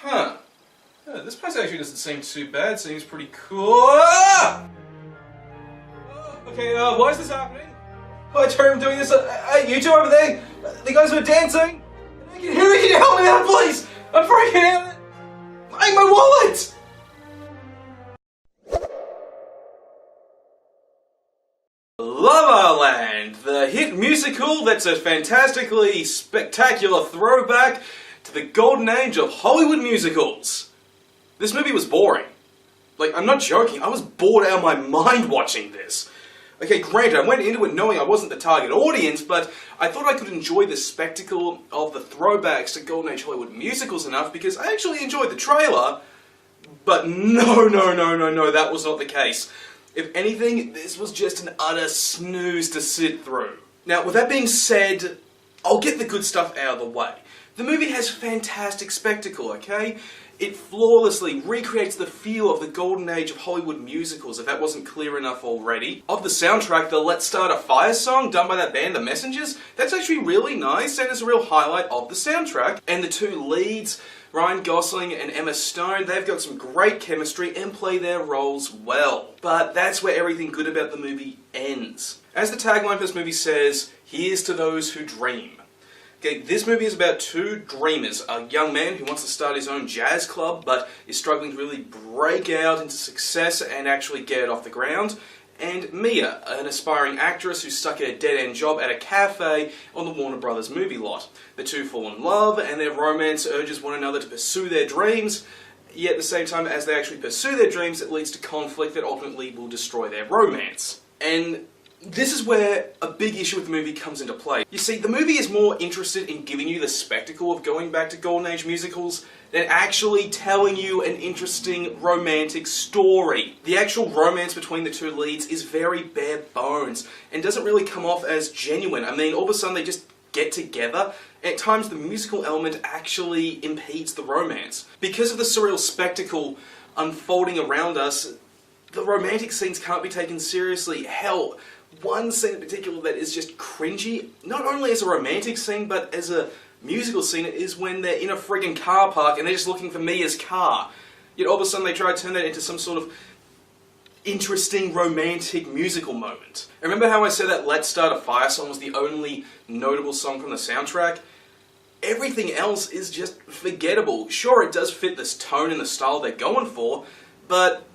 Huh. Yeah, this place actually doesn't seem too bad. Seems pretty cool. Ah! Okay, why is this happening? I told him doing this. Hey, you two over there, the guys who are dancing. Can you hear me? Can you help me out, please? I'm freaking out. Hey, my wallet! La La Land, the hit musical that's a fantastically spectacular throwback to the golden age of Hollywood musicals. This movie was boring. Like, I'm not joking, I was bored out of my mind watching this. Okay, granted, I went into it knowing I wasn't the target audience, but I thought I could enjoy the spectacle of the throwbacks to golden age Hollywood musicals enough because I actually enjoyed the trailer. But no, that was not the case. If anything, this was just an utter snooze to sit through. Now, with that being said, I'll get the good stuff out of the way. The movie has fantastic spectacle, okay? It flawlessly recreates the feel of the golden age of Hollywood musicals, if that wasn't clear enough already. Of the soundtrack, the Let's Start a Fire song done by that band, The Messengers, that's actually really nice and is a real highlight of the soundtrack. And the two leads, Ryan Gosling and Emma Stone, they've got some great chemistry and play their roles well. But that's where everything good about the movie ends. As the tagline for this movie says, here's to those who dream. Okay, this movie is about two dreamers, a young man who wants to start his own jazz club but is struggling to really break out into success and actually get it off the ground, and Mia, an aspiring actress who's stuck at a dead-end job at a cafe on the Warner Brothers movie lot. The two fall in love and their romance urges one another to pursue their dreams, yet at the same time as they actually pursue their dreams it leads to conflict that ultimately will destroy their romance. And this is where a big issue with the movie comes into play. You see, the movie is more interested in giving you the spectacle of going back to Golden Age musicals than actually telling you an interesting romantic story. The actual romance between the two leads is very bare bones and doesn't really come off as genuine. I mean, all of a sudden they just get together. At times the musical element actually impedes the romance. Because of the surreal spectacle unfolding around us, the romantic scenes can't be taken seriously. Hell, one scene in particular that is just cringy, not only as a romantic scene, but as a musical scene, is when they're in a friggin' car park and they're just looking for Mia's car. Yet all of a sudden they try to turn that into some sort of interesting romantic musical moment. Remember how I said that Let's Start a Fire song was the only notable song from the soundtrack? Everything else is just forgettable. Sure, it does fit this tone and the style they're going for, but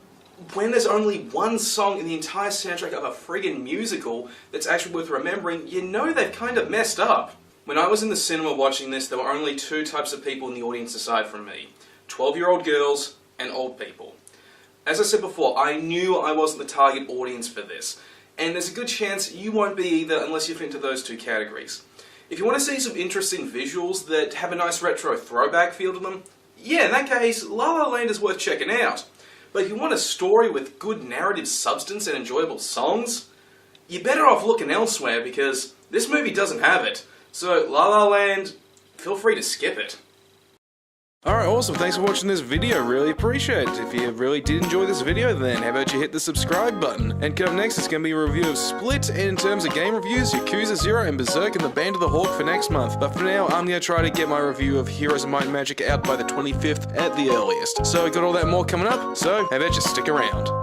when there's only one song in the entire soundtrack of a friggin' musical that's actually worth remembering, you know they've kind of messed up. When I was in the cinema watching this, there were only two types of people in the audience aside from me. 12-year-old girls and old people. As I said before, I knew I wasn't the target audience for this, and there's a good chance you won't be either unless you fit into those two categories. If you want to see some interesting visuals that have a nice retro throwback feel to them, yeah, in that case, La La Land is worth checking out. But if you want a story with good narrative substance and enjoyable songs, you're better off looking elsewhere because this movie doesn't have it. So, La La Land, feel free to skip it. Alright, awesome. Thanks for watching this video. Really appreciate it. If you really did enjoy this video, then how about you hit the subscribe button? And coming up next is going to be a review of Split, and in terms of game reviews, Yakuza 0 and Berserk and the Band of the Hawk for next month. But for now, I'm going to try to get my review of Heroes of Might and Magic out by the 25th at the earliest. So, got all that more coming up, so how about you stick around?